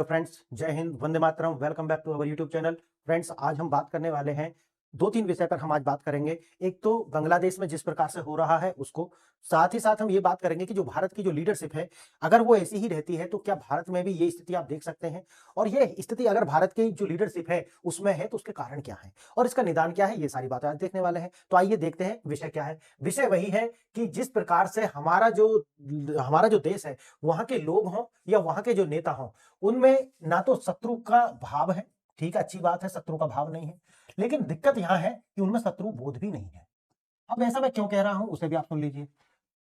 तो फ्रेंड्स, जय हिंद, वंदे मातरम। Welcome back to our YouTube channel. Friends, आज हम बात करने वाले हैं दो तीन विषय पर। हम आज बात करेंगे, एक तो बांग्लादेश में जिस प्रकार से हो रहा है उसको, साथ ही साथ हम ये बात करेंगे कि जो भारत की जो लीडरशिप है, अगर वो ऐसी ही रहती है तो क्या भारत में भी ये स्थिति आप देख सकते हैं। और ये स्थिति अगर भारत की जो लीडरशिप है उसमें है तो उसके कारण क्या है और इसका निदान क्या है, ये सारी बातें आज देखने वाले हैं। तो आइए देखते हैं विषय क्या है। विषय वही है कि जिस प्रकार से हमारा जो देश है, वहां के लोग हों या वहां के जो नेता हों, उनमें ना तो शत्रु का भाव है। ठीक है, अच्छी बात है, शत्रु का भाव नहीं है, लेकिन दिक्कत यहां है कि उनमें शत्रु बोध भी नहीं है। अब ऐसा मैं क्यों कह रहा हूं उसे भी आप सुन लीजिए।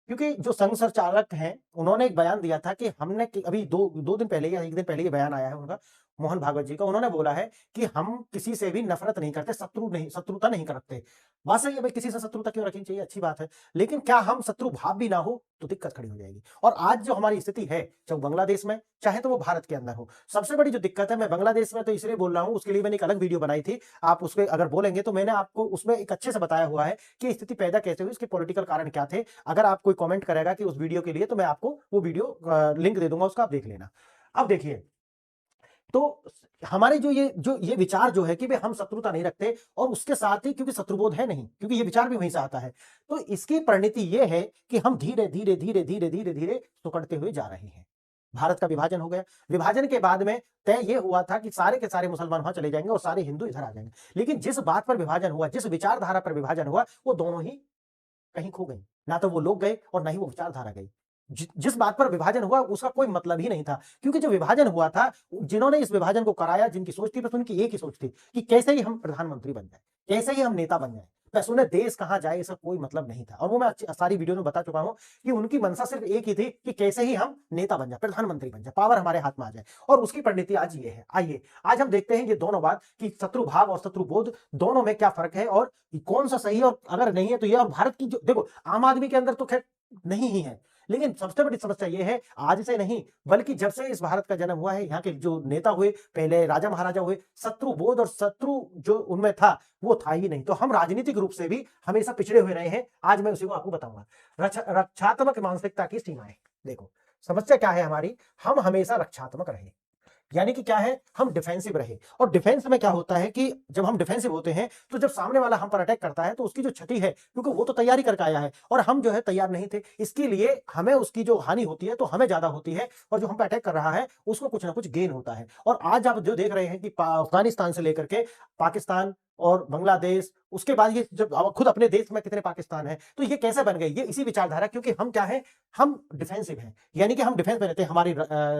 क्योंकि जो संघ संचालक हैं, उन्होंने एक बयान दिया था कि हमने अभी दो दिन पहले या एक दिन पहले ये बयान आया है उनका, मोहन भागवत जी का। उन्होंने बोला है कि हम किसी से भी नफरत नहीं करते, शत्रुता नहीं करते। बात सही है भाई, किसी से शत्रुता क्यों रखनी चाहिए, अच्छी बात है। लेकिन क्या हम शत्रु भाव भी ना हो तो दिक्कत खड़ी हो जाएगी। और आज जो हमारी स्थिति है, चाहे बांग्लादेश में चाहे तो वो भारत के अंदर हो, सबसे बड़ी जो दिक्कत है, मैं बांग्लादेश में तो इसलिए बोल रहा हूं, उसके लिए मैंने एक अलग वीडियो बनाई थी। आप उसके अगर बोलेंगे तो मैंने आपको उसमें एक अच्छे से बताया हुआ है कि स्थिति पैदा कैसे हुई, उसके पॉलिटिकल कारण क्या थे। अगर आप कोई कमेंट करेगा कि उस वीडियो के लिए, तो मैं आपको वो वीडियो लिंक दे दूंगा, उसका आप देख लेना। अब देखिए, तो हमारे जो ये विचार जो है कि भाई हम शत्रुता नहीं रखते, और उसके साथ ही क्योंकि शत्रुबोध है नहीं, क्योंकि ये विचार भी वहीं से आता है, तो इसकी परिणति ये है कि हम धीरे धीरे धीरे धीरे धीरे धीरे सुकड़ते हुए जा रहे हैं। भारत का विभाजन हो गया। विभाजन के बाद में तय ये हुआ था कि सारे के सारे मुसलमान वहां चले जाएंगे और सारे हिंदू इधर आ जाएंगे। लेकिन जिस बात पर विभाजन हुआ, जिस विचारधारा पर विभाजन हुआ, वो दोनों ही कहीं खो गई। ना तो वो लोग गए और ना ही वो विचारधारा गई। जिस बात पर विभाजन हुआ उसका कोई मतलब ही नहीं था, क्योंकि जो विभाजन हुआ था, जिन्होंने इस विभाजन को कराया, जिनकी सोच थी, बस उनकी एक ही सोच थी कि कैसे ही हम प्रधानमंत्री बन जाए, कैसे ही हम नेता बन जाए, बस उन्हें देश कहां जाए इसका कोई मतलब नहीं था। और वो मैं सारी वीडियो में बता चुका हूं कि उनकी मंशा सिर्फ एक ही थी कि कैसे ही हम नेता बन जाए, प्रधानमंत्री बन जाए, पावर हमारे हाथ में आ जाए। और उसकी परिणति आज ये है। आइए आज हम देखते हैं ये दोनों बात कि शत्रु भाव और शत्रु बोध दोनों में क्या फर्क है और कौन सा सही है, और अगर नहीं है तो ये। और भारत की जो देखो, आम आदमी के अंदर तो खैर नहीं ही है, लेकिन सबसे बड़ी समस्या ये है, आज से नहीं बल्कि जब से इस भारत का जन्म हुआ है, यहाँ के जो नेता हुए, पहले राजा महाराजा हुए, शत्रु बोध और शत्रु जो उनमें था वो था ही नहीं। तो हम राजनीतिक रूप से भी हमेशा पिछड़े हुए रहे हैं। आज मैं उसी को आपको बताऊंगा। रक्षात्मक मानसिकता की सीमाएं देखो, समस्या क्या है हमारी, हम हमेशा रक्षात्मक रहे, यानी कि क्या है, हम डिफेंसिव रहे। और डिफेंस में क्या होता है कि जब हम डिफेंसिव होते हैं तो जब सामने वाला हम पर अटैक करता है तो उसकी जो क्षति है, क्योंकि वो तो तैयारी करके आया है और हम जो है तैयार नहीं थे, इसके लिए हमें उसकी जो हानि होती है तो हमें ज्यादा होती है, और जो हम पर अटैक कर रहा है उसको कुछ ना कुछ गेन होता है। और आज आप जो देख रहे हैं कि अफगानिस्तान से लेकर के पाकिस्तान और बांग्लादेश, उसके बाद ये जब खुद अपने देश में कितने पाकिस्तान है, तो ये कैसे बन गए, ये इसी विचारधारा, क्योंकि हम क्या है, हम डिफेंसिव हैं। यानी कि हम डिफेंस में रहते हैं, हमारे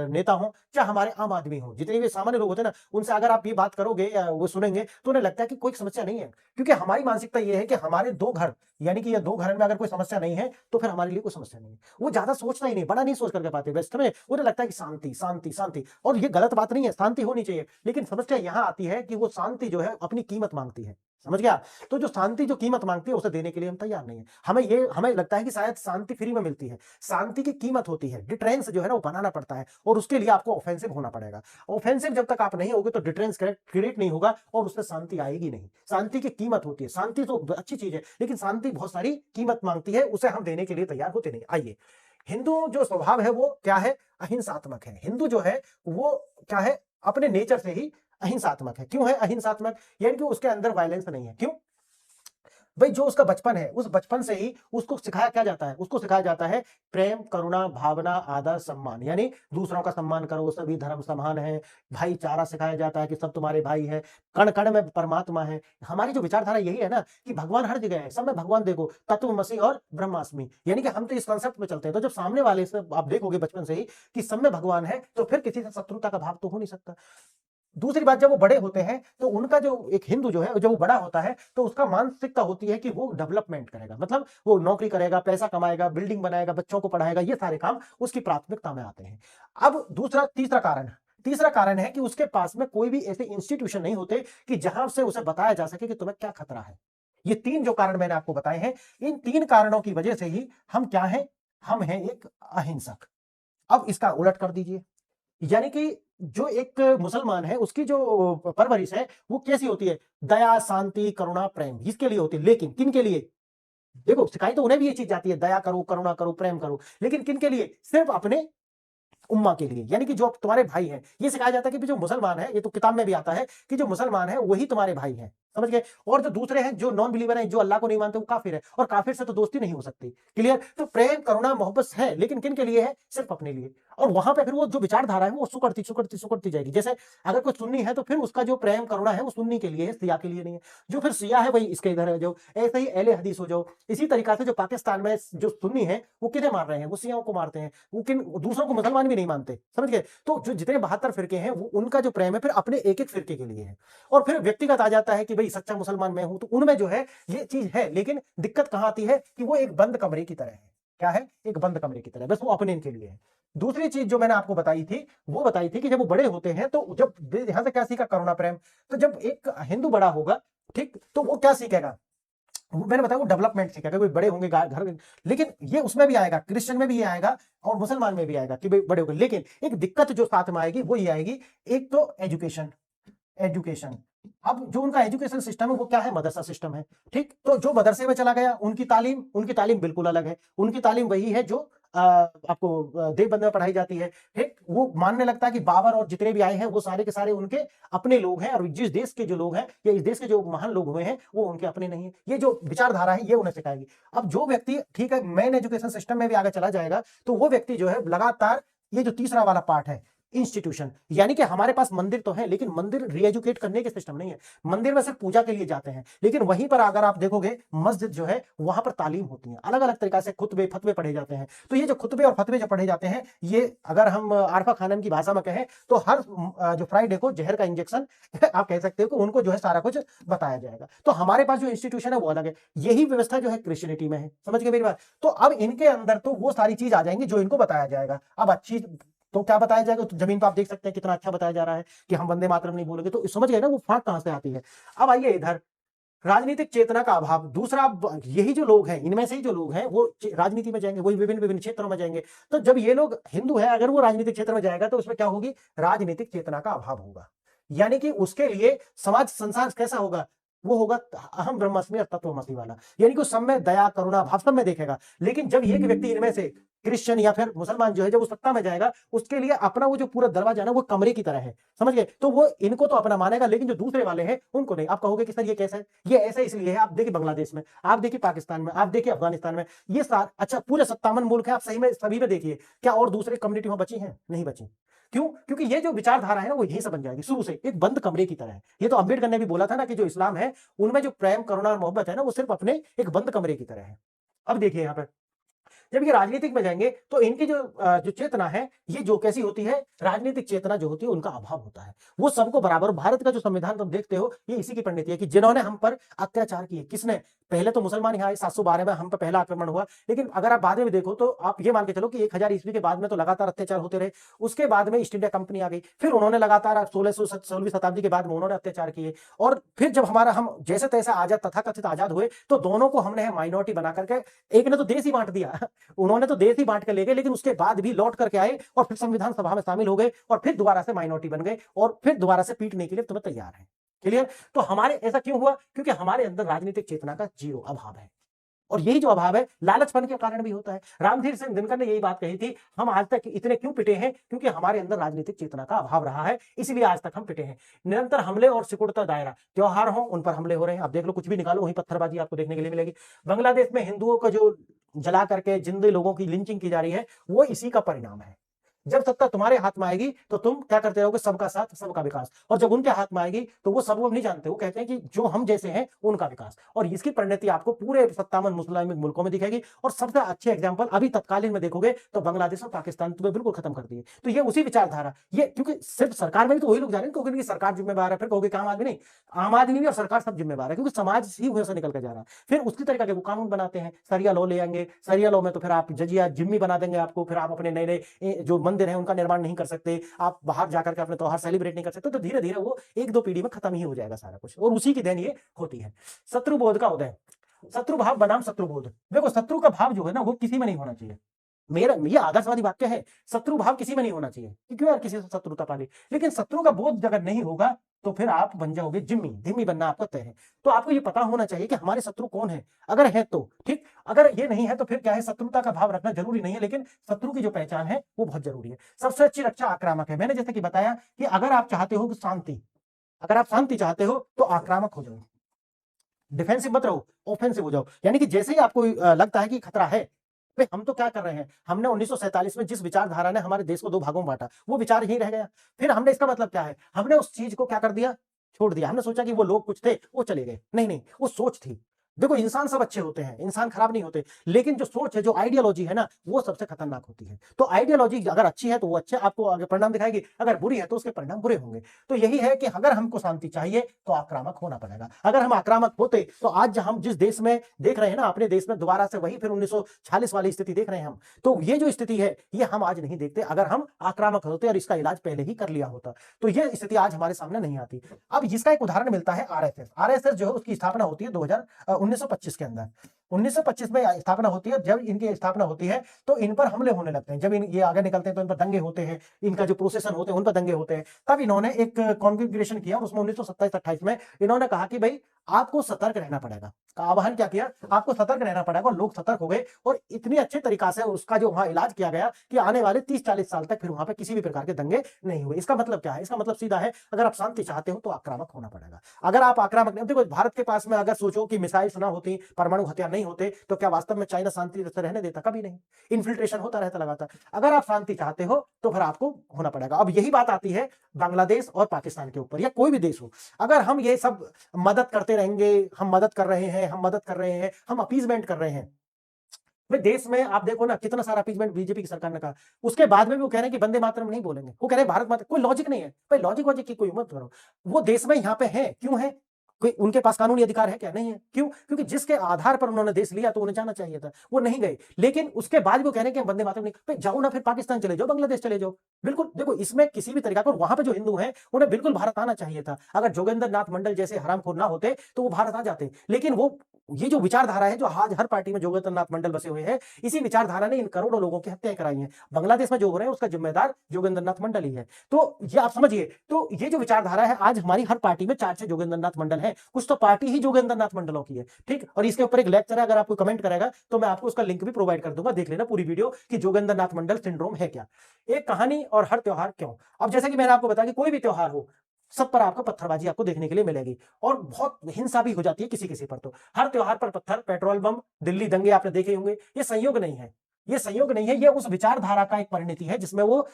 नेता हों चाहे हमारे आम आदमी हो, जितने भी सामान्य लोग होते हैं ना, उनसे अगर आप ये बात करोगे या वो सुनेंगे तो उन्हें लगता है कि कोई समस्या नहीं है, क्योंकि हमारी मानसिकता ये है कि हमारे दो घर, यानी कि ये दो घर में अगर कोई समस्या नहीं है तो फिर हमारे लिए कोई समस्या नहीं है। वो ज्यादा सोचना ही नहीं, बड़ा नहीं सोच करके पाते, वेस्ट में उन्हें लगता है कि शांति शांति शांति। और ये गलत बात नहीं है, शांति होनी चाहिए, लेकिन समस्या यहां आती है कि वो शांति जो है अपनी कीमत मांगती है। समझ गया। तो जो शांति जो कीमत मांगती है उसे देने के लिए हम तैयार नहीं है। हमें लगता है कि शायद शांति फ्री में मिलती है, शांति की कीमत होती है, डिटरेंस जो है ना वो बनाना पड़ता है, और उसके लिए आपको ऑफेंसिव होना पड़ेगा। ऑफेंसिव जब तक आप नहीं होगे तो डिटरेंस क्रिएट नहीं होगा और उससे शांति आएगी नहीं। शांति की कीमत होती है, शांति तो अच्छी चीज है, लेकिन शांति बहुत सारी कीमत मांगती है, उसे हम देने के लिए तैयार होते नहीं। आइए, हिंदू जो स्वभाव है वो क्या है, अहिंसात्मक है। हिंदू जो है वो क्या है, अपने नेचर से ही अहिंसात्मक है। क्यों है अहिंसात्मक, यानी कि उसके अंदर वायलेंस नहीं है। क्यों भाई, जो उसका बचपन है, उस बचपन से ही उसको सिखाया क्या जाता है, उसको सिखाया जाता है प्रेम, करुणा, भावना, आदर, सम्मान, यानी दूसरों का सम्मान करो, सभी धर्म समान है, भाईचारा सिखाया जाता है कि सब तुम्हारे भाई है, कण कण में परमात्मा है। हमारी जो विचारधारा यही है ना कि भगवान हर जगह है, सब में भगवान देखो, तत्वमसि और ब्रह्मास्मि, यानी कि हम तो इस कॉन्सेप्ट में चलते हैं। तो जब सामने वाले से आप देखोगे बचपन से ही कि सब में भगवान है, तो फिर किसी से शत्रुता का भाव तो हो नहीं सकता। दूसरी बात, जब वो बड़े होते हैं तो उनका जो एक हिंदू जो है, जब वो बड़ा होता है तो उसका मानसिकता होती है कि वो डेवलपमेंट करेगा, मतलब वो नौकरी करेगा, पैसा कमाएगा, बिल्डिंग बनाएगा, बच्चों को पढ़ाएगा, ये सारे काम उसकी प्राथमिकता में आते हैं। अब तीसरा कारण है कि उसके पास में कोई भी ऐसे इंस्टीट्यूशन नहीं होते कि जहां से उसे बताया जा सके कि तुम्हें क्या खतरा है। ये तीन जो कारण मैंने आपको बताए हैं, इन तीन कारणों की वजह से ही हम क्या हैं, हम हैं एक अहिंसक। अब इसका उलट कर दीजिए, यानी कि जो एक मुसलमान है उसकी जो परवरिश है वो कैसी होती है, दया, शांति, करुणा, प्रेम, इसके लिए होती है। लेकिन किन के लिए, देखो सिखाई तो उन्हें भी ये चीज जाती है, दया करो, करुणा करो, प्रेम करो, लेकिन किन के लिए, सिर्फ अपने उम्मा के लिए, यानी कि जो तुम्हारे भाई हैं। ये सिखाया जाता है कि जो मुसलमान है, ये तो किताब में भी आता है कि जो मुसलमान है वही तुम्हारे भाई हैं, समझ गए। और जो दूसरे हैं, जो नॉन बिलीवर हैं, जो अल्लाह को नहीं मानते, वो काफिर है, और काफिर से तो दोस्ती नहीं हो सकती। क्लियर। तो प्रेम करुणा मोहब्बत है, लेकिन किन के लिए है? सिर्फ अपने लिए। और वहां पे फिर वो जो विचारधारा है वो सुकड़ती सुकड़ती सुकड़ती जाएगी। जैसे अगर कोई सुन्नी है तो फिर उसका जो प्रेम करुणा है वो सुन्नी के लिए है, सिया के लिए नहीं है। जो फिर सिया है वही इसके इधर है। जो ऐसे ही अहले हदीस हो जाओ, इसी तरीका से जो पाकिस्तान में जो सुन्नी है वो किन्हें मार रहे हैं? वो सियाओं को मारते हैं। वो किन दूसरों को मुसलमान भी नहीं मानते, समझ गए। तो जो जितने 72 फिरके हैं वो उनका जो प्रेम है फिर अपने एक एक फिरके के लिए है। और फिर व्यक्तिगत आ जाता है कि भाई सच्चा मुसलमान मैं हूं, तो उनमें जो है ये चीज है। लेकिन दिक्कत कहां आती है कि वो एक बंद कमरे की तरह है। क्या है? एक बंद कमरे की तरह, बस वो अपने इनके लिए है। दूसरी चीज जो मैंने आपको बताई थी, वो बताई थी कि जब वो बड़े होते हैं तो जब यहां से क्या सीखा? करुणा प्रेम। तो जब एक हिंदू बड़ा होगा, ठीक, तो वो क्या सीखेगा? मैंने बताया वो डेवलपमेंट सीखेगा। कोई बड़े होंगे घर, लेकिन ये उसमें भी आएगा, क्रिश्चियन में भी ये आएगा और मुसलमान में भी आएगा कि भाई बड़े होंगे। लेकिन एक दिक्कत जो साथ में आएगी वो ये आएगी, एक तो एजुकेशन। एजुकेशन, अब जो उनका एजुकेशन सिस्टम है वो क्या है? मदरसा सिस्टम है, ठीक। तो जो मदरसे में चला गया, उनकी तालीम बिल्कुल अलग है। उनकी तालीम वही है जो आपको देवबंद में पढ़ाई जाती है, ठीक। वो मानने लगता है कि बाबर और जितने भी आए हैं वो सारे के सारे उनके अपने लोग हैं, और जिस देश के जो लोग हैं या इस देश के जो महान लोग हुए हैं वो उनके अपने नहीं है। ये जो विचारधारा है ये उन्हें सिखाएगी। अब जो व्यक्ति, ठीक है, मेन एजुकेशन सिस्टम में भी आगे चला जाएगा, तो वो व्यक्ति जो है लगातार, ये जो तीसरा वाला पार्ट है, इंस्टीट्यूशन, यानी कि हमारे पास मंदिर तो है लेकिन मंदिर रीएजुकेट करने के सिस्टम नहीं है। मंदिर में सिर्फ पूजा के लिए जाते हैं, लेकिन वहीं पर अगर आप देखोगे मस्जिद जो है वहां पर तालीम होती है, अलग अलग तरीका से खुतबे फतवे पढ़े जाते हैं। तो ये जो खुतबे और फतवे जो पढ़े जाते हैं, ये अगर हम आरफा खानम की भाषा में कहें तो हर जो फ्राइडे को जहर का इंजेक्शन आप कह सकते हो कि उनको जो है सारा कुछ बताया जाएगा। तो हमारे पास जो इंस्टीट्यूशन है वो अलग है। यही व्यवस्था जो है क्रिश्चियनिटी में है, समझ गए मेरी बात। तो अब इनके अंदर तो वो सारी चीज आ जाएंगी जो इनको बताया जाएगा। अब अच्छी तो क्या बताया जाएगा? तो जमीन पर आप देख सकते हैं कितना अच्छा बताया जा रहा है कि हम वंदे मातरम नहीं बोलेंगे। तो समझ गए ना वो फाक कहां से आती है। अब आइए इधर, राजनीतिक चेतना का अभाव। दूसरा, यही जो लोग हैं, इनमें से ही जो लोग हैं वो राजनीति में जाएंगे, वही विभिन्न विभिन्न क्षेत्रों में जाएंगे। तो जब ये लोग हिंदू है, अगर वो राजनीतिक क्षेत्र में जाएगा तो उसमें क्या होगी? राजनीतिक चेतना का अभाव होगा। यानी कि उसके लिए समाज संसार कैसा होगा? वो होगा अहम ब्रह्मास्मि और तत्वमसि वाला, यानी कि उस सब में दया करुणा भाव सब में देखेगा। लेकिन जब एक व्यक्ति इनमें से क्रिश्चियन या फिर मुसलमान जो है, जब वो सत्ता में जाएगा, उसके लिए अपना वो जो पूरा दरवाजा ना वो कमरे की तरह है, समझ गए। तो वो इनको तो अपना मानेगा, लेकिन जो दूसरे वाले हैं उनको नहीं। आप कहोगे कि सर ये कैसा है? ये ऐसा इसलिए है, आप देखिए बांग्लादेश में, आप देखिए पाकिस्तान में, आप देखिए अफगानिस्तान में, ये अच्छा पूरे 57 मुल्क है, आप सही में सभी में देखिए, क्या और दूसरे कम्युनिटी वहां बची है? नहीं बची। क्यों? क्योंकि ये जो विचारधारा है ना वो यहीं से बन जाएगी, शुरू से एक बंद कमरे की तरह है। ये तो अम्बेडकर ने भी बोला था ना कि जो इस्लाम है उनमें जो प्रेम करुणा और मोहब्बत है ना वो सिर्फ अपने एक बंद कमरे की तरह है। अब देखिए यहाँ पर जब ये राजनीतिक में जाएंगे तो इनकी जो चेतना है ये जो कैसी होती है? राजनीतिक चेतना जो होती है उनका अभाव होता है। वो सबको बराबर, भारत का जो संविधान तुम देखते हो ये इसी की परिणति है कि जिन्होंने हम पर अत्याचार किए, किसने? पहले तो मुसलमान यहाँ आए 712 में, हम पर पहला आक्रमण हुआ। लेकिन अगर आप बाद में भी देखो तो आप ये मान के चलो कि 1000 ईस्वी के बाद में तो लगातार अत्याचार होते रहे। उसके बाद में ईस्ट इंडिया कंपनी आ गई, फिर उन्होंने लगातार 16वीं शताब्दी के बाद में उन्होंने अत्याचार किए। और फिर जब हम जैसे तैसे आजाद, तथाकथित आजाद हुए, तो दोनों को हमने माइनॉरिटी बना करके, एक ने तो देश ही बांट दिया उन्होंने तो देश ही बांट के ले गए, लेकिन उसके बाद भी लौट करके आए और फिर संविधान सभा में शामिल हो गए और फिर दोबारा से माइनॉरिटी बन गए और फिर दोबारा से पीटने के लिए तुम्हें तैयार है। क्लियर? तो हमारे ऐसा क्यों हुआ? क्योंकि हमारे अंदर राजनीतिक चेतना का जीरो अभाव है। और यही जो अभाव है लालचपन के कारण भी होता है। रामधीर सिंह दिनकर ने यही बात कही थी, हम आज तक इतने क्यों पिटे हैं? क्योंकि हमारे अंदर राजनीतिक चेतना का अभाव रहा है, इसलिए आज तक हम पिटे हैं। निरंतर हमले और सिकुड़ता दायरा, त्योहार हो उन पर हमले हो रहे हैं। आप देख लो, कुछ भी निकालो वहीं पत्थरबाजी आपको देखने के लिए मिलेगी। बांग्लादेश में हिंदुओं का जो जला करके जिंदे लोगों की लिंचिंग की जा रही है वो इसी का परिणाम है। जब सत्ता तुम्हारे हाथ में आएगी तो तुम क्या करते रहोगे? सबका साथ सबका विकास। और जब उनके हाथ में आएगी तो वो सब वो नहीं जानते, वो कहते हैं कि जो हम जैसे हैं उनका विकास। और इसकी परिणति आपको पूरे 57 मुस्लिम मुल्कों में दिखेगी। और सबसे अच्छे एग्जांपल अभी तत्कालीन में देखोगे तो बांग्लादेश और पाकिस्तान तुम्हें बिल्कुल खत्म कर दिए। तो ये उसी विचारधारा, ये क्योंकि सिर्फ सरकार में भी तो वही लोग जा रहे हैं, क्योंकि सरकार जिम्मेवार है। फिर कहोगे आम आदमी नहीं, आम आदमी भी और सरकार सब जिम्मेवार है, क्योंकि समाज ही वहीं से निकल कर जा रहा है। फिर उसी तरीके के वो कानून बनाते हैं, सरिया लॉ ले आएंगे, सरिया लॉ में तो फिर आप जजिया जिम्मी बना देंगे आपको, फिर आप अपने नए नए जो मंदिर है उनका निर्माण नहीं कर सकते, आप बाहर जाकर के अपने त्योहार सेलिब्रेट नहीं कर सकते। तो धीरे धीरे वो एक दो पीढ़ी में खत्म ही हो जाएगा सारा कुछ, और उसी की देन ये होती है। शत्रुबोध का उदय, शत्रु भाव बनाम शत्रुबोध। देखो शत्रु का भाव जो है ना वो किसी में नहीं होना चाहिए। मेरा ये आदर्शवादी वाक्य है, शत्रु भाव किसी में नहीं होना चाहिए, क्यों यार किसी से शत्रुता पाली। लेकिन शत्रु का बोध अगर नहीं होगा तो फिर आप बन जाओगे जिम्मी, धिम्मी बनना आपका तय है। तो आपको ये पता होना चाहिए कि हमारे शत्रु कौन है, अगर है तो ठीक, अगर ये नहीं है तो फिर क्या है, शत्रुता का भाव रखना जरूरी नहीं है, लेकिन शत्रु की जो पहचान है वो बहुत जरूरी है। सबसे अच्छी रक्षा आक्रामक है। मैंने जैसे कि बताया कि अगर आप चाहते हो कि शांति, अगर आप शांति चाहते हो तो आक्रामक हो जाओ, डिफेंसिव मत रहो, ऑफेंसिव हो जाओ। यानी कि जैसे ही आपको लगता है कि खतरा है, भाई हम तो क्या कर रहे हैं, हमने 1947 में जिस विचारधारा ने हमारे देश को दो भागों में बांटा, वो विचार ही रह गया। फिर हमने, इसका मतलब क्या है, हमने उस चीज को क्या कर दिया, छोड़ दिया। हमने सोचा कि वो लोग कुछ थे, वो चले गए। नहीं नहीं, वो सोच थी। देखो इंसान सब अच्छे होते हैं, इंसान खराब नहीं होते, लेकिन जो सोच है, जो आइडियोलॉजी है ना, वो सबसे खतरनाक होती है। तो आइडियोलॉजी अगर अच्छी है तो वो अच्छे आपको आगे परिणाम दिखाएगी, अगर बुरी है तो उसके परिणाम बुरे होंगे। तो यही है कि अगर हमको शांति चाहिए तो आक्रामक होना पड़ेगा। अगर हम आक्रामक होते तो आज हम जिस देश में देख रहे हैं ना, अपने देश में दोबारा से वही फिर 1946 वाली स्थिति देख रहे हैं हम। तो ये जो स्थिति है ये हम आज नहीं देखते, अगर हम आक्रामक होते और इसका इलाज पहले ही कर लिया होता तो ये स्थिति आज हमारे सामने नहीं आती। अब इसका एक उदाहरण मिलता है आरएसएस। आरएसएस जो है उसकी स्थापना होती है 1925 के अंदर। 1925 में स्थापना होती है। जब इनकी स्थापना होती है तो इन पर हमले होने लगते हैं, जब ये आगे निकलते हैं तो इन पर दंगे होते हैं, इनका जो प्रोसेसन होते हैं उन पर दंगे होते हैं। तब इन्होंने एक कॉन्फ़िगरेशन किया, उसमें 1927-28 में इन्होंने कहा कि भाई आपको सतर्क रहना पड़ेगा, का आह्वान क्या किया, आपको सतर्क रहना पड़ेगा। और लोग सतर्क हो गए और इतनी अच्छे तरीका से उसका जो वहां इलाज किया गया कि आने वाले 30-40 साल तक फिर वहां पे किसी भी प्रकार के दंगे नहीं हुए। इसका मतलब क्या है, इसका मतलब सीधा है, अगर आप शांति चाहते हो तो आक्रामक होना पड़ेगा। अगर आप आक्रामक नहीं, देखो भारत के पास में अगर सोचो कि मिसाइल्स ना होती, परमाणु हथियार नहीं होते, तो क्या वास्तव में चाइना शांति से रहने देता? कभी नहीं। इन्फिल्ट्रेशन होता रहता लगातार। अगर आप शांति चाहते हो तो फिर आपको होना पड़ेगा। अब यही बात आती है बांग्लादेश और पाकिस्तान के ऊपर, या कोई भी देश हो, अगर हम ये सब मदद करते रहेंगे, हम मदद कर रहे हैं, हम मदद कर रहे हैं, हम अपीजमेंट कर रहे हैं, भाई देश में आप देखो ना कितना सारा अपीजमेंट बीजेपी की सरकार ने कहा, उसके बाद में भी वो कह रहे हैं कि वंदे मातरम नहीं बोलेंगे, वो कह रहे हैं भारत माता। कोई लॉजिक नहीं है भाई, लॉजिक वॉजिक की कोई मत करो। वो देश में यहाँ पे है, क्यों है, कोई उनके पास कानूनी अधिकार है क्या? नहीं है। क्यों? क्योंकि जिसके आधार पर उन्होंने देश लिया तो उन्हें जाना चाहिए था, वो नहीं गए। लेकिन उसके बाद वो कह रहे हैं कि हम वंदे मातरम नहीं, भाई जाओ ना, फिर पाकिस्तान चले जाओ, बांग्लादेश चले जाओ। बिल्कुल, देखो इसमें किसी भी तरीका का, वहां पे जो हिंदू हैं उन्हें बिल्कुल भारत आना चाहिए था। अगर जोगेंद्र नाथ मंडल जैसे हरामखोर ना होते तो वो भारत आ जाते, लेकिन वो ये जो विचारधारा है, जो आज हर पार्टी में जोगेंद्र नाथ मंडल बसे हुए हैं, इसी विचारधारा ने इन करोड़ों लोगों की हत्याएं कराई हैं। बांग्लादेश में जो हो रहे हैं उसका जिम्मेदार जोगेंद्र नाथ मंडल ही है। तो ये आप समझिए, तो ये जो विचारधारा है, आज हमारी हर पार्टी में 4-6 जोगेंद्र नाथ मंडल है, कुछ तो पार्टी ही जोगेंद्र नाथ मंडलों की है, ठीक। और इसके ऊपर एक लेक्चर है, अगर आपको कमेंट करेगा तो मैं आपको उसका लिंक भी प्रोवाइड कर दूंगा, देख लेना पूरी वीडियो कि जोगेंद्र नाथ मंडल सिंड्रोम है क्या, एक कहानी और हर त्योहार क्यों। अब जैसे कि मैंने आपको बताया कि कोई भी त्योहार हो, सब पर आपको पत्थरबाजी आपको देखने के लिए मिलेगी, और बहुत हिंसा भी हो जाती है किसी किसी पर। तो हर त्योहार पर पत्थर, पेट्रोल बम, दिल्ली दंगे आपने देखे होंगे। ये संयोग नहीं है, ये संयोग नहीं है, ये उस विचारधारा का एक परिणति है जिसमें वो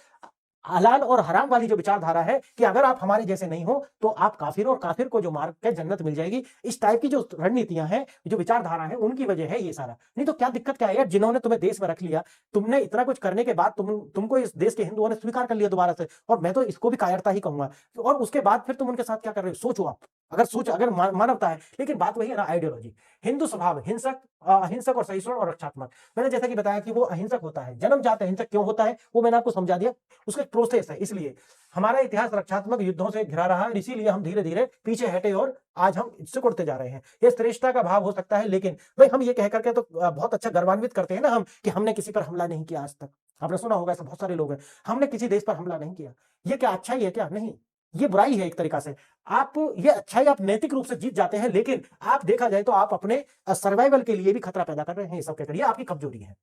हलाल और हराम वाली जो विचारधारा है कि अगर आप हमारे जैसे नहीं हो तो आप काफिर, और काफिर को जो मार के जन्नत मिल जाएगी, इस टाइप की जो रणनीतियां हैं, जो विचारधारा है, उनकी वजह है ये सारा। नहीं तो क्या दिक्कत क्या है यार, जिन्होंने तुम्हें देश में रख लिया, तुमने इतना कुछ करने के बाद तुमको इस देश के हिंदुओं ने स्वीकार कर लिया दोबारा से, और मैं तो इसको भी कायरता ही कहूंगा। और उसके बाद फिर तुम उनके साथ क्या कर रहे हो, सोचो आप। अगर मानवता है, लेकिन बात वही है ना, आइडियोलॉजी। हिंदू स्वभाव हिंसक, अहिंसक और सहिष्णु और रक्षात्मक। मैंने जैसा कि बताया कि वो अहिंसक होता है, जन्मजात अहिंसक क्यों होता है वो मैंने आपको समझा दिया, उसका एक प्रोसेस है। इसलिए हमारा इतिहास रक्षात्मक युद्धों से घिरा रहा है, और इसीलिए हम धीरे धीरे पीछे हटे और आज हम इससे कुड़ते जा रहे हैं। ये श्रेष्ठता का भाव हो सकता है, लेकिन भाई हम ये कह करके तो बहुत अच्छा गर्वान्वित करते हैं ना हम, कि हमने किसी पर हमला नहीं किया आज तक। आपने सुना होगा, ऐसे बहुत सारे लोग हैं, हमने किसी देश पर हमला नहीं किया। ये क्या अच्छाई है क्या? नहीं, ये बुराई है एक तरीका से। आप ये अच्छाई आप नैतिक रूप से जीत जाते हैं, लेकिन आप देखा जाए तो आप अपने सर्वाइवल के लिए भी खतरा पैदा कर रहे हैं। ये सब के जरिए आपकी कमजोरी है।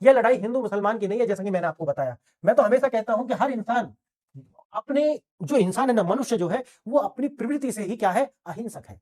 यह लड़ाई हिंदू मुसलमान की नहीं है, जैसा कि मैंने आपको बताया। मैं तो हमेशा कहता हूं कि हर इंसान अपने, जो इंसान है ना, मनुष्य जो है, वो अपनी प्रवृत्ति से ही क्या है, अहिंसक है।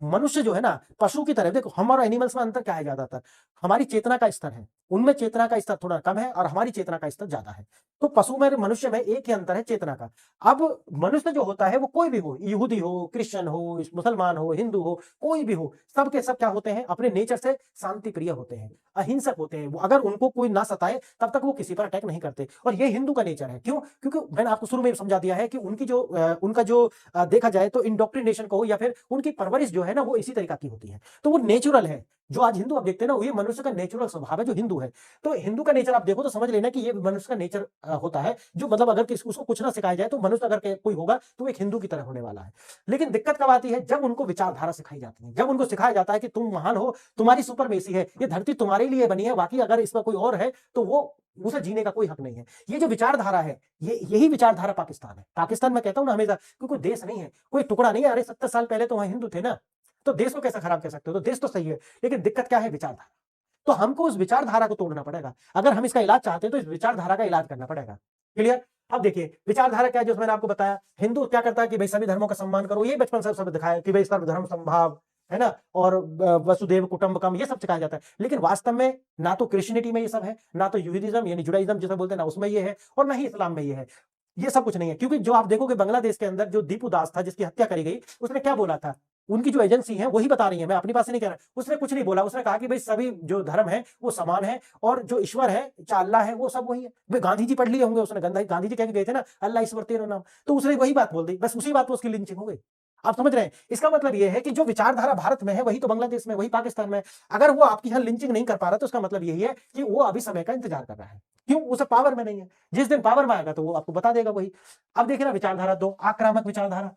मनुष्य जो है ना, पशु की तरह, देखो हम और एनिमल्स में अंतर क्या है, ज्यादातर हमारी चेतना का स्तर है, उनमें चेतना का स्तर थोड़ा कम है और हमारी चेतना का स्तर ज्यादा है। तो पशु में, मनुष्य में एक ही अंतर है, चेतना का। अब मनुष्य जो होता है वो कोई भी हो, यहूदी हो, क्रिश्चियन हो, मुसलमान हो, हिंदू हो, कोई भी हो, सब के सब क्या होते हैं, अपने नेचर से शांति प्रिय होते हैं, अहिंसक होते हैं। वो अगर उनको कोई ना सताए तब तक वो किसी पर अटैक नहीं करते, और ये हिंदू का नेचर है। क्यों? क्योंकि मैंने आपको शुरू में समझा दिया है कि उनकी जो उनका जो देखा जाए तो इंडोक्ट्रिनेशन को, या फिर उनकी परवरिश जो है ना, वो इसी तरीका की होती है। तो वो नेचुरल है जो आज हिंदू आप देखते हैं ना, ये मनुष्य का नेचुरल स्वभाव है जो हिंदू है। तो हिंदू का नेचर आप देखो तो समझ लेना कि ये मनुष्य का नेचर होता है, जो मतलब अगर उसको कुछ ना सिखाया जाए तो मनुष्य अगर कोई होगा तो एक हिंदू की तरह होने वाला है। लेकिन दिक्कत कब आती है, जब उनको विचारधारा सिखाई जाती है, जब उनको सिखाया जाता है कि तुम महान हो, तुम्हारी सुपरमेसी है, ये धरती तुम्हारे लिए बनी है, बाकी अगर इसमें कोई और है तो वो उसे जीने का कोई हक नहीं है। ये जो विचारधारा है, यही विचारधारा पाकिस्तान है। पाकिस्तान में कहता हूं ना हमेशा, कोई देश नहीं है, कोई टुकड़ा नहीं है। अरे 70 साल पहले तो वहां हिंदू थे ना, तो देश को कैसा खराब कह सकते हो? तो देश तो सही है, लेकिन दिक्कत क्या है, विचारधारा। तो हमको उस विचारधारा को तोड़ना पड़ेगा। अगर हम इसका इलाज चाहते हैं तो इस विचारधारा का इलाज करना पड़ेगा। क्लियर? अब देखिए विचारधारा क्या है, जो मैंने आपको बताया। हिंदू क्या करता है कि भाई सभी धर्मों का सम्मान करो, ये बचपन से सब दिखाया कि भाई सर्वधर्म समभाव, है ना, और वसुदेव कुटुंबकम, ये सब सिखाया जाता है। लेकिन वास्तव में ना तो क्रिश्चियनिटी में ये सब है, ना तो यूहिदिज्म यानी जुडाइज्म जिसे बोलते हैं ना उसमें ये है, और ना ही इस्लाम में ये है। ये सब कुछ नहीं है। क्योंकि जो आप देखोगे बांग्लादेश के अंदर जो दीपू दास था जिसकी हत्या करी गई, उसने क्या बोला था? उनकी जो एजेंसी है वही बता रही है, मैं अपनी बात से नहीं कह रहा। उसने कुछ नहीं बोला, उसने कहा कि भाई सभी जो धर्म है वो समान है, और जो ईश्वर है, चाहे अल्लाह है, वो सब वही है। भाई गांधी जी पढ़ लिए होंगे उसने, गांधी जी कह के गए थे ना, अल्लाह ईश्वर तेरो नाम, तो उसने वही बात बोल दी, बस उसी बात पर उसकी लिंचिंग हो गई। आप समझ रहे हैं? इसका मतलब ये है कि जो विचारधारा भारत में है वही तो बांग्लादेश में, वही पाकिस्तान में। अगर वो आपकी यहां लिंचिंग नहीं कर पा रहा तो उसका मतलब यही है कि वो अभी समय का इंतजार कर रहा है। क्यों? उसे पावर में नहीं है। जिस दिन पावर में आएगा तो वो आपको बता देगा वही। अब देखिए ना, विचारधारा 2, आक्रामक विचारधारा।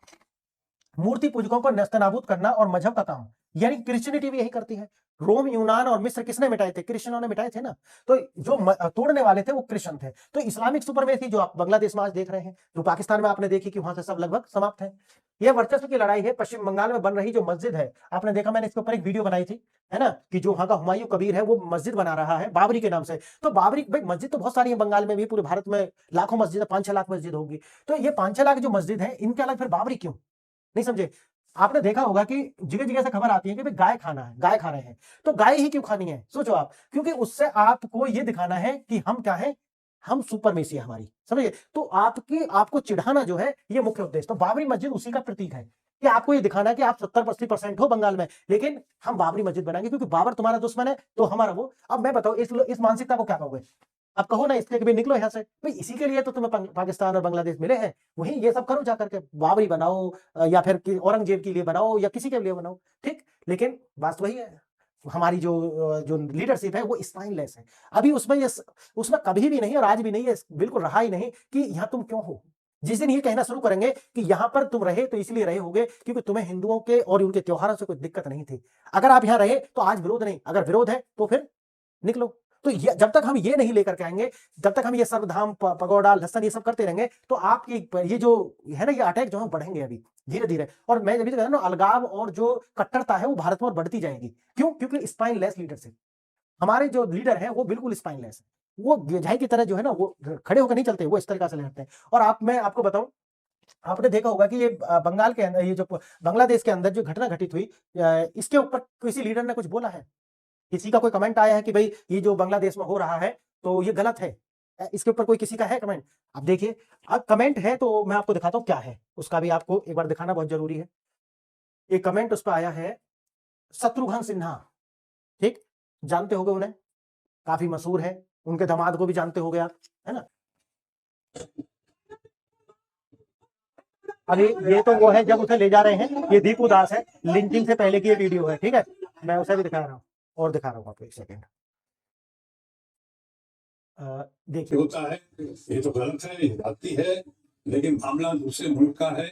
मूर्ति पूजकों को नस्तनाबूद करना और मजहब का काम, यानी क्रिश्चियनिटी भी यही करती है। रोम, यूनान और मिस्र किसने मिटाए थे? क्रिश्चियनों ने मिटाए थे ना। तो जो तोड़ने वाले थे वो क्रिश्चियन थे। तो इस्लामिक सुपरमेसी जो आप बांग्लादेश में आज देख रहे हैं, जो पाकिस्तान में आपने देखी कि वहां से सब लगभग समाप्त है। यह वर्चस्व की लड़ाई है। पश्चिम बंगाल में बन रही जो मस्जिद है, आपने देखा, मैंने इसके ऊपर एक वीडियो बनाई थी, है ना, कि जो वहां का हुमायूं कबीर है वो मस्जिद बना रहा है बाबरी के नाम से। तो बाबरी, भाई मस्जिद तो बहुत सारी है बंगाल में भी, पूरे भारत में लाखों मस्जिद है, 5-6 लाख मस्जिद होगी। तो ये 5-6 लाख जो मस्जिद है, इनके अलग फिर बाबरी क्यों? नहीं समझे? आपने देखा होगा कि जगह जगह से खबर आती है कि भाई गाय खाना है, गाय खा रहे हैं, तो गाय ही क्यों खानी है? सोचो आप। क्योंकि उससे आपको ये दिखाना है कि हम क्या है, हम सुपरमेसी है हमारी, समझिए? तो आपको चिढ़ाना जो है ये मुख्य उद्देश्य। तो बाबरी मस्जिद उसी का प्रतीक है कि आपको ये दिखाना है कि आप 70-80% हो बंगाल में, लेकिन हम बाबरी मस्जिद बनाएंगे क्योंकि बाबर तुम्हारा दुश्मन है तो हमारा वो। अब मैं बताऊं इस मानसिकता को क्या कहोगे? अब कहो ना इसके कि भाई निकलो यहाँ से, भाई इसी के लिए तो तुम्हें पाकिस्तान और बांग्लादेश मिले हैं। वही ये सब करो जाकर के, बाबरी बनाओ, या फिर औरंगजेब के लिए बनाओ, या किसी के लिए बनाओ, ठीक। लेकिन बात वही है, हमारी जो लीडरशिप है वो स्पाइनलेस है। अभी उसमें कभी भी नहीं और आज भी नहीं है, बिल्कुल रहा ही नहीं कि यहाँ तुम क्यों हो। जिस दिन ये कहना शुरू करेंगे कि यहाँ पर तुम रहे तो इसलिए रहे होगे क्योंकि तुम्हें हिंदुओं के और उनके त्योहारों से कोई दिक्कत नहीं थी। अगर आप यहाँ रहे तो आज विरोध नहीं, अगर विरोध है तो फिर निकलो। तो जब तक हम ये नहीं लेकर के आएंगे, जब तक हम ये सर्वधाम पगोड़ा लहसन ये सब करते रहेंगे, तो आपकी ये जो है ना, ये अटैक जो है बढ़ेंगे अभी धीरे धीरे। और मैं अभी तो कह रहा हूं, अलगाव और जो कट्टरता है वो भारत में और बढ़ती जाएगी। क्यों? क्योंकि स्पाइनलेस लीडरशिप, हमारे जो लीडर है वो बिल्कुल स्पाइनलेस है। वो गेझाई की तरह जो है ना, वो खड़े होकर नहीं चलते, वो इस तरीका से लड़ते हैं। और मैं आपको बताऊं, आपने देखा होगा कि ये बंगाल के अंदर, ये जो बांग्लादेश के अंदर जो घटना घटित हुई, इसके ऊपर किसी लीडर ने कुछ बोला है? किसी का कोई कमेंट आया है कि भाई ये जो बांग्लादेश में हो रहा है तो ये गलत है? इसके ऊपर कोई किसी का है कमेंट? अब देखिए, अब कमेंट है तो मैं आपको दिखाता हूं क्या है, उसका भी आपको एक बार दिखाना बहुत जरूरी है। एक कमेंट उस पर आया है, शत्रुघ्न सिन्हा, ठीक, जानते होगे उन्हें, काफी मशहूर है, उनके दामाद को भी जानते होगे आप, है ना। अभी ये तो वो है जब उसे ले जा रहे हैं, ये दीपू दास है, लिंचिंग से पहले की ये वीडियो है, ठीक है। मैं उसे भी दिखा रहा हूँ और दिखा रहा हूँ आपको, एक सेकेंड देखिए। होता है, ये तो गलत है, ये जाती है, लेकिन मामला दूसरे मुल्क का है।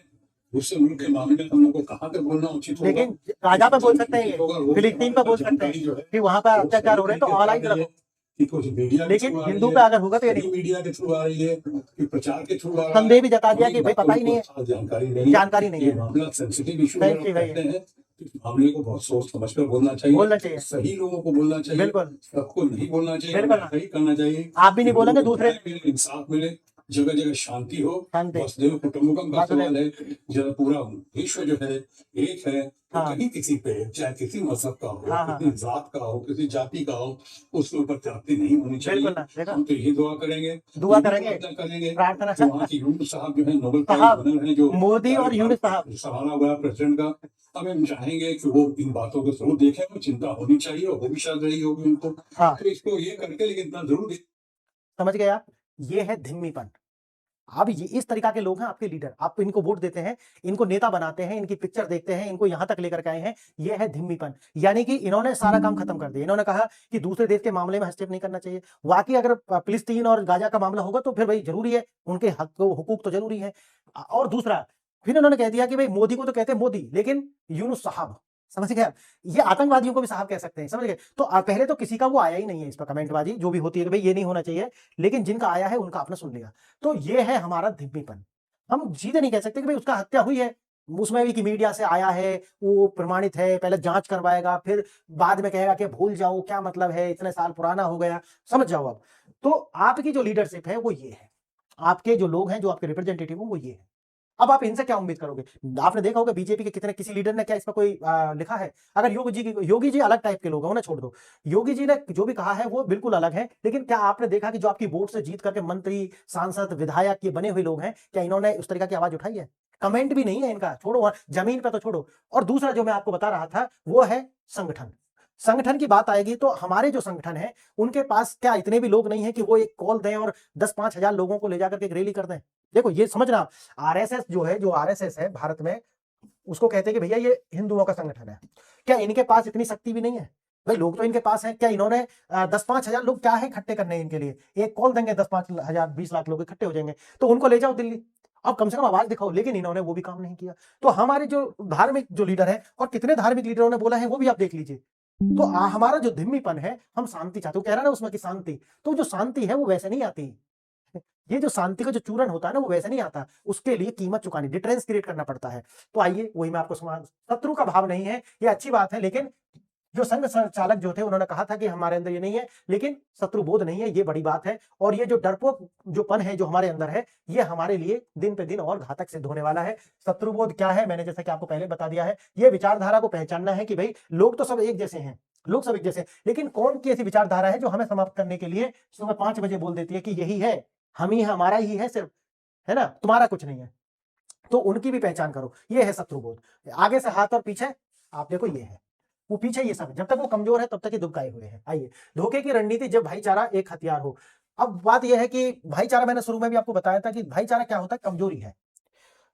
दूसरे मुल्क के मामले में हम लोग को कहाँ तक बोलना उचित होगा? लेकिन गाजा पे बोल सकते हैं, फिलिस्तीन पे बोल सकते हैं कि वहां पर अत्याचार हो रहे हैं तो ऑल आइज रखो। लेकिन हिंदू पे अगर होगा तो ये नहीं, मीडिया के थ्रू आ रही है, कि प्रचार के थ्रू आ रहा है। संदेह भी जता दिया कि भाई पता ही नहीं है, जानकारी नहीं है। मामला सेंसिटिव इशू कहते हैं, इस मामले को बहुत सोच समझ कर बोलना चाहिए, सही लोगों को बोलना चाहिए, बिल्कुल सबको नहीं बोलना चाहिए, बिल्कुल सही करना चाहिए। आप भी नहीं बोलेंगे, दूसरे इंसाफ मिले, जगह जगह शांति हो, वसुदेव कुटुंबकम का सवाल है। जब पूरा विश्व जो है एक है, तो कहीं किसी पे, चाहे किसी मजहब का हो, किसी जात का हो, किसी जाति का हो, उसके ऊपर जाति नहीं होनी चाहिए। हम तो यही दुआ करेंगे, प्रार्थना वहाँ की यूनुस साहब जो है नोबेल प्राइज विनर है, जो मोदी और यूनुस साहब सवाला हुआ प्रेसिडेंट का, अब हम चाहेंगे कि वो इन बातों को जरूर देखें, वो चिंता होनी चाहिए, और वो भी शायद रही होगी उनको। तो इसको ये करके, लेकिन इतना जरूर समझ गए आप, ये है धिम्मीपन। अब ये इस तरीका के लोग हैं आपके लीडर, आप इनको वोट देते हैं, इनको नेता बनाते हैं, इनकी पिक्चर देखते हैं, इनको यहां तक लेकर के आए हैं। ये है धिम्मीपन, यानी कि इन्होंने सारा काम खत्म कर दिया। इन्होंने कहा कि दूसरे देश के मामले में हस्तक्षेप नहीं करना चाहिए। वाकई अगर फिलिस्तीन और गाजा का मामला होगा तो फिर भाई जरूरी है, उनके हक हुकूक तो जरूरी है। और दूसरा फिर उन्होंने कह दिया कि भाई मोदी को तो कहते हैं मोदी, लेकिन यूनुस साहब, समझ गए आप? ये आतंकवादियों को भी साहब कह सकते हैं, समझ गए? तो पहले तो किसी का वो आया ही नहीं है इस पर कमेंटबाजी जो भी होती है कि भाई ये नहीं होना चाहिए, लेकिन जिनका आया है उनका आपने सुन लिया। तो ये है हमारा धिम्मीपन। हम सीधे नहीं कह सकते कि भाई उसका हत्या हुई है, उसमें भी कि मीडिया से आया है, वो प्रमाणित है, पहले जांच करवाएगा, फिर बाद में कहेगा कि भूल जाओ, क्या मतलब है, इतने साल पुराना हो गया, समझ जाओ आप। तो आपकी जो लीडरशिप है वो ये है, आपके जो लोग हैं, जो आपके रिप्रेजेंटेटिव हैं वो ये है। अब आप इनसे क्या उम्मीद करोगे? आपने देखा होगा बीजेपी के कितने, किसी लीडर ने क्या इस पर कोई लिखा है? अगर योगी जी अलग टाइप के लोग हैं, उन्हें छोड़ दो। योगी जी ने जो भी कहा है वो बिल्कुल अलग है, लेकिन क्या आपने देखा कि जो आपकी वोट से जीत करके मंत्री, सांसद, विधायक ये बने हुए लोग हैं, क्या इन्होंने उस तरीका की आवाज उठाई है? कमेंट भी नहीं है इनका, छोड़ो जमीन पे तो छोड़ो। और दूसरा जो मैं आपको बता रहा था वो है संगठन। संगठन की बात आएगी तो हमारे जो संगठन है उनके पास क्या इतने भी लोग नहीं है कि वो एक कॉल दें और 10-5 हजार लोगों को ले जाकर के एक रैली कर दें? देखो ये समझना, आरएसएस जो है, जो आरएसएस है भारत में, उसको कहते हैं कि भैया ये हिंदुओं का संगठन है। क्या इनके पास इतनी शक्ति भी नहीं है? भाई लोग तो इनके पास है, क्या इन्होंने 10-5 हजार लोग क्या है इकट्ठे करने इनके लिए? एक कॉल देंगे 10-5 हजार 20 लाख लोग इकट्ठे हो जाएंगे, तो उनको ले जाओ दिल्ली, अब कम से कम आवाज दिखाओ। लेकिन इन्होंने वो भी काम नहीं किया। तो हमारे जो धार्मिक जो लीडर है, और कितने धार्मिक लीडरों ने बोला है वो भी आप देख लीजिए। तो हमारा जो धिम्मीपन है, हम शांति चाहते हो, कह रहा ना उसमें कि शांति, तो जो शांति है वो वैसे नहीं आती। ये जो शांति का जो चूरन होता है ना वो वैसे नहीं आता, उसके लिए कीमत चुकानी, डिटरेंस क्रिएट करना पड़ता है। तो आइए वही मैं आपको शत्रु का भाव नहीं है, ये अच्छी बात है, लेकिन जो संघ संचालक जो थे उन्होंने कहा था कि हमारे अंदर ये नहीं है, लेकिन शत्रु बोध नहीं है, ये बड़ी बात है। और ये जो डरपोक जो पन है जो हमारे अंदर है, ये हमारे लिए दिन पे दिन और घातक सिद्ध होने वाला है। शत्रु बोध क्या है, मैंने जैसा कि आपको पहले बता दिया है, ये विचारधारा को पहचानना है कि भाई लोग तो सब एक जैसे हैं, लोग सब एक जैसे हैं, लेकिन कौन की ऐसी विचारधारा है जो हमें समाप्त करने के लिए सुबह 5 बजे बोल देती है कि यही है, हम ही, हमारा ही है सिर्फ, है ना, तुम्हारा कुछ नहीं है। तो उनकी भी पहचान करो, ये है शत्रुबोध। आगे से हाथ और पीछे आप देखो, ये है वो, पीछे ये सब, जब तक वो कमजोर है तब तक ये दुबकाए हुए हैं। आइए, धोखे की रणनीति, जब भाईचारा एक हथियार हो। अब बात यह है कि भाईचारा, मैंने शुरू में भी आपको बताया था कि भाईचारा क्या होता है, कमजोरी है।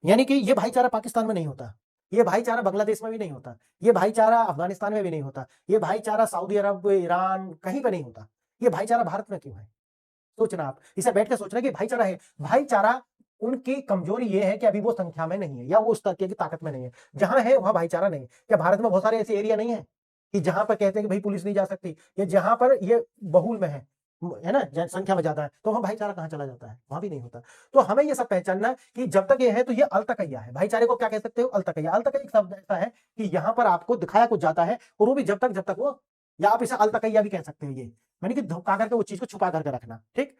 यानी कि ये भाईचारा पाकिस्तान में नहीं होता, ये भाईचारा बांग्लादेश में भी नहीं होता, ये भाईचारा अफगानिस्तान में भी नहीं होता, ये भाईचारा सऊदी अरब, ईरान, कहीं पर नहीं होता। ये भाईचारा भारत में क्यों है? सोचना आप, इसे बैठ के सोचना कि भाईचारा है। भाईचारा, उनकी कमजोरी ये है कि अभी वो संख्या में नहीं है, या वो उस तरह की ताकत में नहीं है। जहां है वहां भाईचारा नहीं है। क्या भारत में बहुत सारे ऐसे एरिया नहीं है कि जहां पर कहते हैं कि भाई पुलिस नहीं जा सकती, या जहां पर ये बहुल में है ना, संख्या में ज्यादा है, तो वहां भाईचारा कहां चला जाता है? वहां भी नहीं होता। तो हमें ये सब पहचानना कि जब तक ये है तो ये अलतकैया है। भाईचारे को क्या कह सकते हो? अलतकैया। अलतकैया एक शब्द ऐसा है कि यहाँ पर आपको दिखाया कुछ जाता है, और वो भी जब तक वो, या आप इसे अलतकैया भी कह सकते हो, ये मैंने कि धोखा करके वो चीज को छुपा करके रखना। ठीक,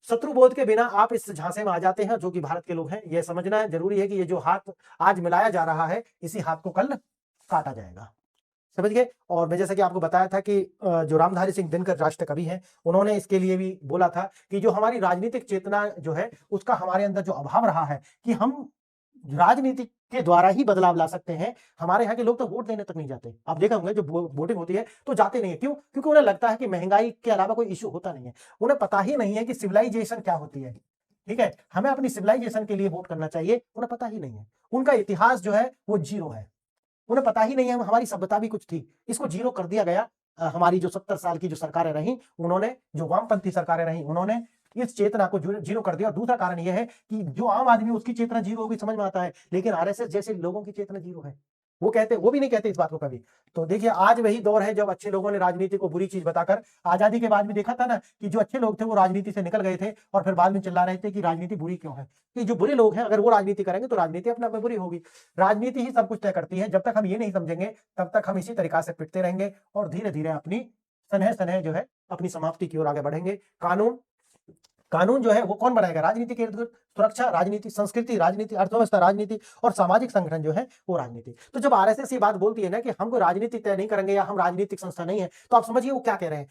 शत्रुबोध के बिना आप इस झांसे में आ जाते हैं, जो कि भारत के लोग हैं। यह समझना है जरूरी है कि ये जो हाथ आज मिलाया जा रहा है, इसी हाथ को कल काटा जाएगा, समझ गए? और मैं जैसा कि आपको बताया था कि जो रामधारी सिंह दिनकर राष्ट्र कवि हैं, उन्होंने इसके लिए भी बोला था कि जो हमारी राजनीतिक चेतना जो है, उसका हमारे अंदर जो अभाव रहा है, कि हम राजनीति के द्वारा ही बदलाव ला सकते हैं। हमारे यहाँ के लोग तो वोट देने तक नहीं जाते। आप देखा होंगे, जो वोटिंग होती है तो जाते नहीं है। क्यों? क्योंकि उन्हें लगता है कि महंगाई के अलावा कोई इश्यू होता नहीं है। उन्हें पता ही नहीं है कि सिविलाइजेशन क्या होती है। ठीक है, हमें अपनी सिविलाइजेशन के लिए वोट करना चाहिए, उन्हें पता ही नहीं है। उनका इतिहास जो है वो जीरो है, उन्हें पता ही नहीं है हमारी सभ्यता भी कुछ थी, इसको जीरो कर दिया गया। हमारी जो 70 साल की जो सरकारें रही, उन्होंने, जो वामपंथी सरकारें रही, उन्होंने इस चेतना को जीरो कर दिया। और दूसरा कारण यह है कि जो आम आदमी, उसकी चेतना जीरो होगी, समझ में आता है, लेकिन आरएसएस जैसे लोगों की चेतना जीरो है। वो कहते, वो भी नहीं कहते इस बात को कभी। तो देखिए, आज वही दौर है जब अच्छे लोगों ने राजनीति को बुरी चीज बताकर, आजादी के बाद भी देखा था ना कि जो अच्छे लोग थे वो राजनीति से निकल गए थे, और फिर बाद में चिल्ला रहे थे कि राजनीति बुरी क्यों है। कि जो बुरे लोग हैं, अगर वो राजनीति करेंगे तो राजनीति अपने आप में बुरी होगी। राजनीति ही सब कुछ तय करती है। जब तक हम ये नहीं समझेंगे, तब तक हम इसी तरीका से पिटते रहेंगे, और धीरे धीरे अपनी सनह सनह जो है अपनी समाप्ति की ओर आगे बढ़ेंगे। कानून जो है वो कौन बनाएगा? राजनीति के इर्द गिर्द। सुरक्षा राजनीति, संस्कृति राजनीति, अर्थव्यवस्था राजनीति, और सामाजिक संगठन जो है वो राजनीति। तो जब आरएसएस ये बात बोलती है ना कि हम कोई राजनीति तय नहीं करेंगे, या हम राजनीतिक संस्था नहीं है, तो आप समझिए वो क्या कह रहे हैं।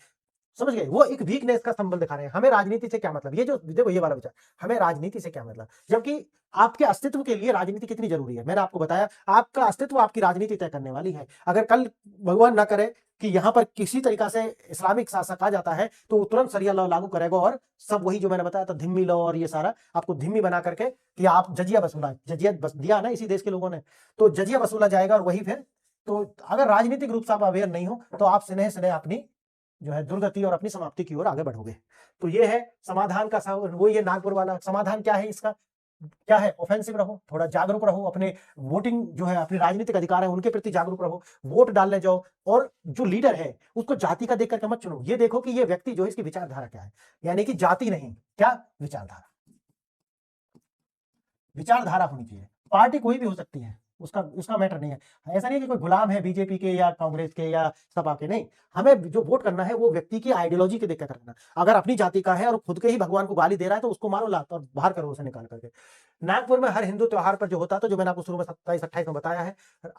समझ गए? वो एक वीकनेस का संबल दिखा रहे हैं। हमें राजनीति से क्या मतलब? ये जो देखो ये वाला विचार, हमें राजनीति से क्या मतलब? जबकि आपके अस्तित्व के लिए राजनीति कितनी जरूरी है। मैंने आपको बताया, आपका अस्तित्व आपकी राजनीति तय करने वाली है। अगर कल भगवान ना करे कि यहाँ पर किसी तरीका से इस्लामिक शासक आ जाता है, तो वो तुरंत शरिया लॉ लागू करेगा और सब वही जो मैंने बताया था, धिम्मी लॉ और ये सारा आपको धिम्मी बना करके कि आप जजिया वसूला, जजिया बस दिया ना इसी देश के लोगों ने, तो जजिया वसूला जाएगा और वही फिर, तो अगर राजनीतिक रूप से आप अवेयर नहीं हो, तो आप स्नेह स्नेह अपनी जो है दुर्गति और अपनी समाप्ति की ओर आगे बढ़ोगे। तो ये है समाधान का वो ये नागपुर वाला समाधान क्या है इसका? क्या है? ऑफेंसिव रहो, थोड़ा जागरूक रहो, अपने वोटिंग जो है, अपने राजनीतिक अधिकार है उनके प्रति जागरूक रहो, वोट डालने जाओ, और जो लीडर है उसको जाति का देख करके मत चुनो। ये देखो कि ये व्यक्ति जो है इसकी विचारधारा क्या है, यानी कि जाति नहीं, क्या विचारधारा, विचारधारा होनी चाहिए। पार्टी कोई भी हो सकती है, उसका मैटर नहीं है। ऐसा नहीं है कि कोई गुलाम है बीजेपी के या कांग्रेस के या सपा के, नहीं। हमें जो वोट करना है वो व्यक्ति की आइडियोलॉजी के देख कर करना। अगर अपनी जाति का है और खुद के ही भगवान को गाली दे रहा है, तो उसको मारो लात और बाहर करो उसे निकाल करके। नागपुर में हर हिंदू त्योहार पर जो होता था, जो मैंने आपको शुरू में 27-28 में बताया है,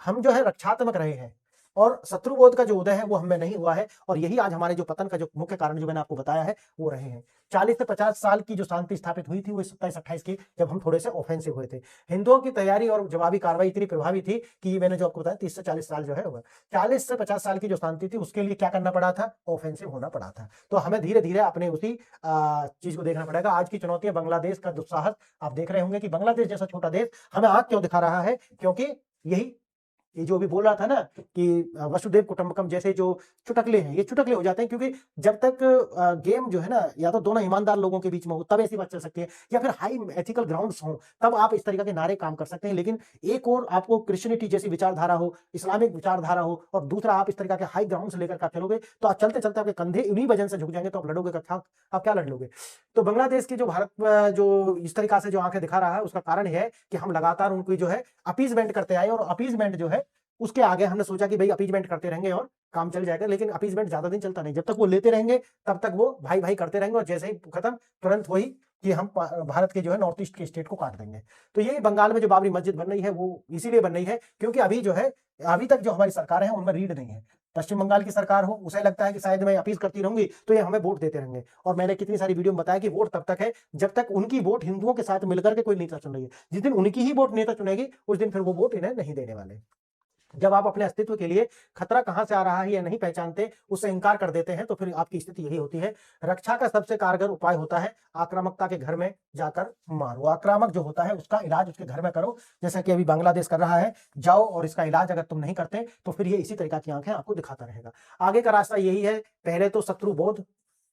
हम जो है रक्षात्मक रहे हैं, और शत्रुबोध का जो उदय है वो हमें नहीं हुआ है, और यही आज हमारे जो पतन का जो मुख्य कारण जो मैंने आपको बताया है वो रहे हैं। 40 से 50 साल की जो शांति स्थापित हुई थी वो 27-28 की, जब हम थोड़े से ऑफेंसिव हुए थे। हिंदुओं की तैयारी और जवाबी कार्रवाई इतनी प्रभावी थी कि मैंने जो आपको बताया 30 से 40 साल जो है हुआ। 40 से 50 साल की जो शांति थी उसके लिए क्या करना पड़ा था? ऑफेंसिव होना पड़ा था। तो हमें धीरे धीरे अपने उसी चीज को देखना पड़ेगा। आज की चुनौती है बांग्लादेश का दुस्साहस। आप देख रहे होंगे कि बांग्लादेश जैसा छोटा देश हमें आंख क्यों दिखा रहा है? क्योंकि यही ये जो अभी बोल रहा था ना कि वसुदेव कुटुंबकम जैसे जो चुटकले हैं, ये चुटकले हो जाते हैं, क्योंकि जब तक गेम जो है ना, या तो दोनों ईमानदार लोगों के बीच में हो तब ऐसी बात चल सकती है, या फिर हाई एथिकल ग्राउंड्स हो तब आप इस तरीके के नारे काम कर सकते हैं। लेकिन एक और आपको क्रिश्चियनिटी जैसी विचारधारा हो, इस्लामिक विचारधारा हो, और दूसरा आप इस तरीके के हाई ग्राउंड लेकर आप चलोगे, तो आप चलते चलते आपके कंधे उन्हीं वजन से झुक जाएंगे, तो आप लड़ोगे क्या? आप क्या लड़ लोगे? तो बांग्लादेश की जो भारत जो इस तरीका से जो आंखें दिखा रहा है, उसका कारण यह है कि हम लगातार उनको जो है अपीजमेंट करते आए, और अपीजमेंट जो है उसके आगे हमने सोचा कि भाई अपीजमेंट करते रहेंगे और काम चल जाएगा, लेकिन अपीजमेंट ज्यादा दिन चलता नहीं। जब तक वो लेते रहेंगे तब तक वो भाई भाई करते रहेंगे, और जैसे ही खत्म तुरंत वही कि हम भारत के जो है नॉर्थ ईस्ट के स्टेट को काट देंगे। तो ये बंगाल में जो बाबरी मस्जिद बन रही है वो इसीलिए बन रही है क्योंकि अभी जो है, अभी तक जो हमारी सरकार है उनमें रीड नहीं है। पश्चिम बंगाल की सरकार हो, उसे लगता है कि शायद मैं अपील करती रहूंगी तो ये हमें वोट देते रहेंगे, और मैंने कितनी सारी वीडियो में बताया कि वोट तब तक है जब तक उनकी वोट हिंदुओं के साथ मिलकर के कोई नेता चुन रही है। जिस दिन उनकी ही वोट नेता चुनेगी उस दिन फिर वो वोट इन्हें नहीं देने वाले। जब आप अपने अस्तित्व के लिए खतरा कहां से आ रहा है या नहीं पहचानते, उससे इंकार कर देते हैं, तो फिर आपकी स्थिति यही होती है। रक्षा का सबसे कारगर उपाय होता है आक्रामकता के घर में जाकर मारो। आक्रामक जो होता है उसका इलाज उसके घर में करो, जैसा कि अभी बांग्लादेश कर रहा है। जाओ और इसका इलाज अगर तुम नहीं करते तो फिर ये इसी तरीका की आंखें आपको दिखाता रहेगा। आगे का रास्ता यही है, पहले तो शत्रुबोध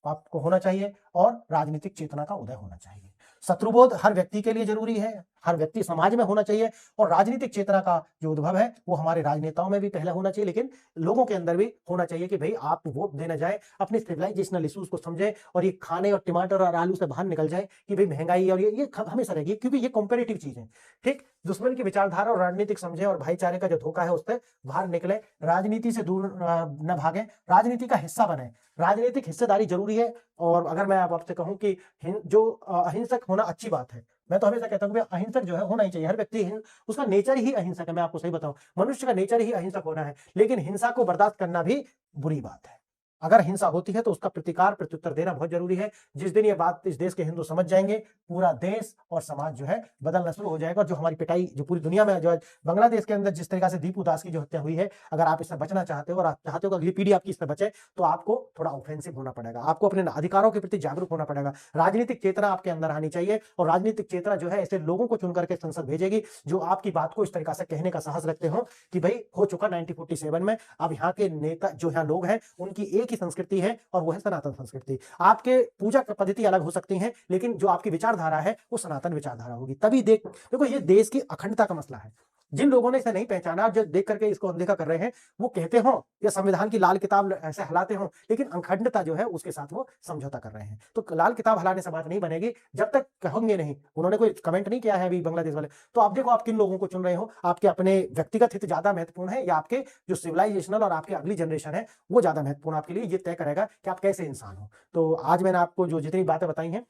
आपको होना चाहिए और राजनीतिक चेतना का उदय होना चाहिए। शत्रुबोध हर व्यक्ति के लिए जरूरी है, हर व्यक्ति समाज में होना चाहिए, और राजनीतिक चेतना का जो उद्भव है वो हमारे राजनेताओं में भी पहले होना चाहिए, लेकिन लोगों के अंदर भी होना चाहिए कि भाई आप वोट देने जाए, अपने सिविलाइजेशनल इश्यूज को समझे, और ये खाने और टमाटर और आलू से बाहर निकल जाए कि भाई महंगाई और ये हमेशा रहेगी, क्योंकि ये कॉम्पेरेटिव चीज है। ठीक, दुश्मन की विचारधारा और राजनीतिक समझे और भाईचारे का जो धोखा है उससे बाहर निकले, राजनीति से दूर न भागे, राजनीति का हिस्सा बने। राजनीतिक हिस्सेदारी जरूरी है। और अगर मैं आपसे कहूं कि जो अहिंसक होना अच्छी बात है, मैं तो हमेशा कहता हूं कि अहिंसक जो है होना ही चाहिए। हर व्यक्ति उसका नेचर ही अहिंसक है। मैं आपको सही बताऊं, मनुष्य का नेचर ही अहिंसक होना है, लेकिन हिंसा को बर्दाश्त करना भी बुरी बात है। अगर हिंसा होती है तो उसका प्रतिकार प्रत्युत्तर देना बहुत जरूरी है। जिस दिन ये बात इस देश के हिंदू समझ जाएंगे, पूरा देश और समाज जो है बदलना शुरू हो जाएगा। जो हमारी पिटाई जो पूरी दुनिया में जो बांग्लादेश के अंदर जिस तरीके से दीपू दास की जो हत्या हुई है, अगर आप इससे बचना चाहते हो और आप चाहते हो कि अगली पीढ़ी आपकी इससे बचे, तो आपको थोड़ा ऑफेंसिव होना पड़ेगा, आपको अपने अधिकारों के प्रति जागरूक होना पड़ेगा। राजनीतिक चेतना आपके अंदर आनी चाहिए, और राजनीतिक चेतना जो है ऐसे लोगों को चुन करके संसद भेजेगी जो आपकी बात को इस तरीके से कहने का साहस रखते हो कि भाई हो चुका 1947 में, अब यहाँ के नेता जो यहाँ लोग हैं उनकी एक ही संस्कृति है और वो है सनातन संस्कृति। आपके पूजा पद्धति अलग हो सकती हैं, लेकिन जो आपकी विचारधारा है वो सनातन विचारधारा होगी। तभी देखो ये देश की अखंडता का मसला है। जिन लोगों ने इसे नहीं पहचाना, जो देख करके इसको अनदेखा कर रहे हैं, वो कहते हो या संविधान की लाल किताब ऐसे हलाते हो, लेकिन अखंडता जो है उसके साथ वो समझौता कर रहे हैं। तो लाल किताब हलाने से बात नहीं बनेगी जब तक कहोगे नहीं। उन्होंने कोई कमेंट नहीं किया है अभी बांग्लादेश वाले। तो आप देखो आप किन लोगों को चुन रहे हो, आपके अपने व्यक्तिगत हित ज्यादा महत्वपूर्ण है या आपके जो सिविलाइजेशनल और आपकी अगली जनरेशन है वो ज्यादा महत्वपूर्ण आपके लिए? ये तय करेगा कि आप कैसे इंसान हो। तो आज मैंने आपको जो जितनी बातें बताई हैं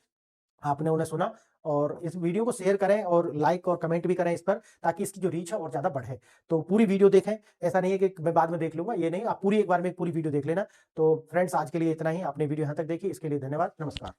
आपने उन्हें सुना, और इस वीडियो को शेयर करें और लाइक और कमेंट भी करें इस पर, ताकि इसकी जो रीच है और ज़्यादा बढ़े। तो पूरी वीडियो देखें, ऐसा नहीं है कि मैं बाद में देख लूँगा, ये नहीं, आप पूरी एक बार में पूरी वीडियो देख लेना। तो फ्रेंड्स, आज के लिए इतना ही। आपने वीडियो यहाँ तक देखी, इसके लिए धन्यवाद। नमस्कार।